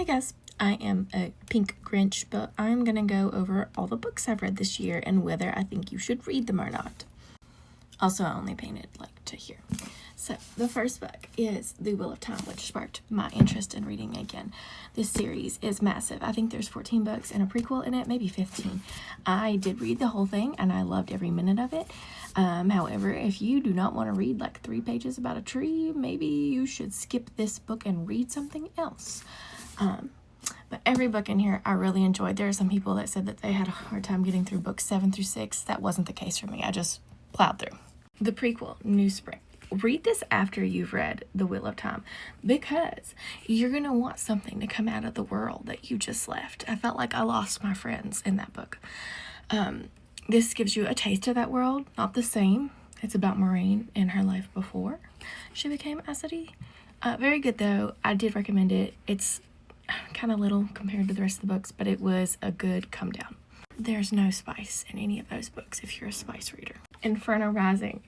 guys, I am a pink Grinch, but I'm gonna go over all the books I've read this year and whether I think you should read them or not. Also, I only painted like to here. So the first book is The Wheel of Time, which sparked my interest in reading again. This series is massive. I think there's 14 books and a prequel in it, maybe 15. I did read the whole thing and I loved every minute of it. However, if you do not want to read like 3 pages about a tree, maybe you should skip this book and read something else. But every book in here I really enjoyed. There are some people that said that they had a hard time getting through books 7 through 6. That wasn't the case for me. I just plowed through. The prequel, New Spring. Read this after you've read The Wheel of Time because you're going to want something to come out of the world that you just left. I felt like I lost my friends in that book. This gives you a taste of that world, not the same. It's about Moraine and her life before she became Aes Sedai. Very good though. I did recommend it. It's kind of little compared to the rest of the books, but it was a good come down. There's no spice in any of those books if you're a spice reader. Inferno Rising.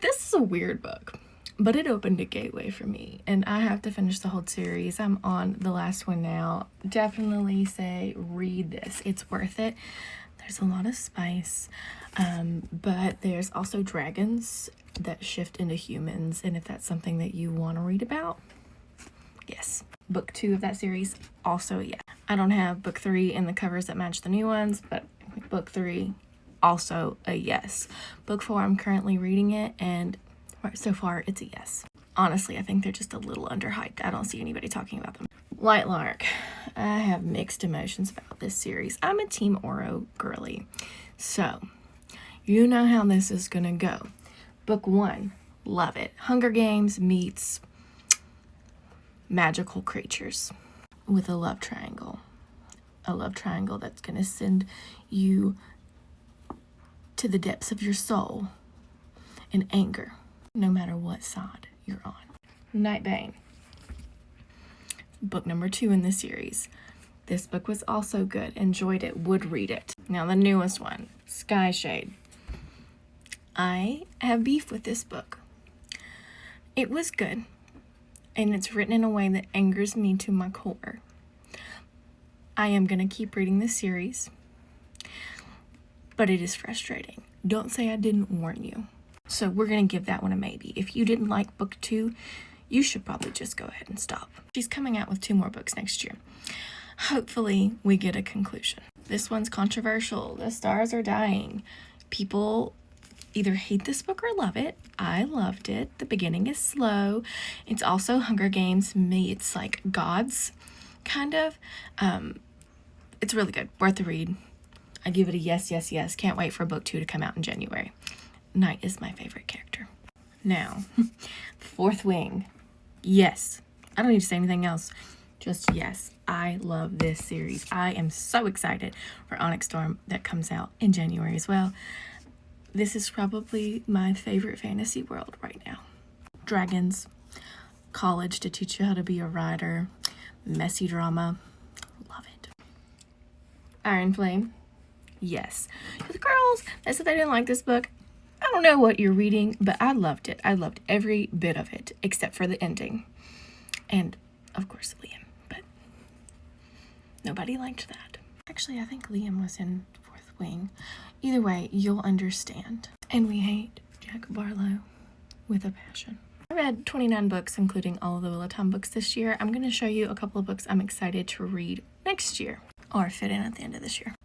This is a weird book, but it opened a gateway for me, and I have to finish the whole series. I'm on the last one now. Definitely say read this. It's worth it. There's a lot of spice, but there's also dragons that shift into humans, and if that's something that you want to read about, yes. Book 2 of that series, also yeah. I don't have book 3 in the covers that match the new ones, but book 3, also a yes. Book 4, I'm currently reading it, and so far it's a yes. Honestly, I think they're just a little underhyped. I don't see anybody talking about them. Light Lark. I have mixed emotions about this series. I'm a Team Oro girly, so you know how this is gonna go. Book 1, love it. Hunger Games meets magical creatures with a love triangle. A love triangle that's gonna send you to the depths of your soul in anger, no matter what side you're on. Nightbane. Book number 2 in the series. This book was also good. Enjoyed it. Would read it. Now the newest one, Skyshade. I have beef with this book. It was good, and it's written in a way that angers me to my core. I am going to keep reading this series, but it is frustrating. Don't say I didn't warn you. So we're going to give that one a maybe. If you didn't like book 2, you should probably just go ahead and stop. She's coming out with 2 more books next year. Hopefully we get a conclusion. This one's controversial. The stars are dying. People either hate this book or love it. I loved it. The beginning is slow. It's also Hunger Games meets like gods, kind of. It's really good. Worth the read. I give it a yes, yes, yes. Can't wait for book 2 to come out in January. Night is my favorite character. Now, Fourth Wing. Yes. I don't need to say anything else. Just yes. I love this series. I am so excited for Onyx Storm that comes out in January as well. This is probably my favorite fantasy world right now. Dragons. College to teach you how to be a writer. Messy drama. Love it. Iron Flame. Yes. To the girls that said they didn't like this book, I don't know what you're reading, but I loved it. I loved every bit of it, except for the ending. And, of course, Liam. But nobody liked that. Actually, I think Liam was in Fourth Wing. Either way, you'll understand. And we hate Jack Barlow with a passion. I read 29 books, including all of the Wheel of Time books this year. I'm going to show you a couple of books I'm excited to read next year, or fit in at the end of this year.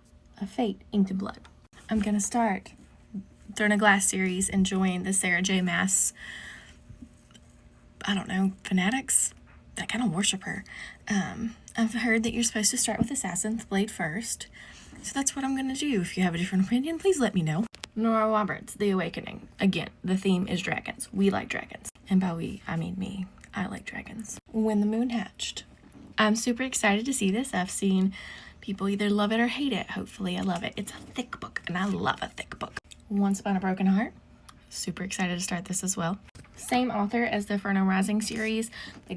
A Fate, Inked in Blood. I'm going to start Throne of Glass series and join the Sarah J. Maas, I don't know, fanatics that kind of worship her. I've heard that you're supposed to start with Assassin's Blade first, so that's what I'm going to do. If you have a different opinion, please let me know. Nora Roberts, The Awakening. Again, the theme is dragons. We like dragons. And by we, I mean me. I like dragons. When the Moon Hatched. I'm super excited to see this. I've seen people either love it or hate it. Hopefully I love it. It's a thick book, and I love a thick book. Once Upon a Broken Heart. Super excited to start this as well. Same author as the Inferno Rising series, the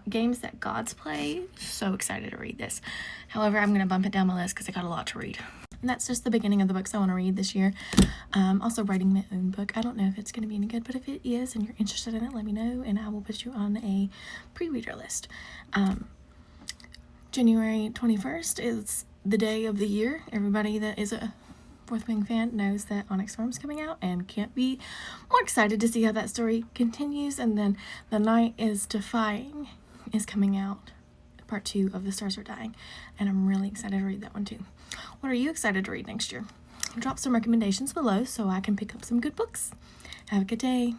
games that gods play. So excited to read this. However, I'm going to bump it down my list because I got a lot to read. And that's just the beginning of the books I want to read this year. Also writing my own book. I don't know if it's going to be any good, but if it is and you're interested in it, let me know and I will put you on a pre-reader list. January 21st is the day of the year. Everybody that is a Fourth Wing fan knows that Onyx Storm's coming out and can't be more excited to see how that story continues. And then The Night is Defying is coming out, part 2 of The Stars Are Dying, and I'm really excited to read that one too. What are you excited to read next year? Drop some recommendations below so I can pick up some good books. Have a good day.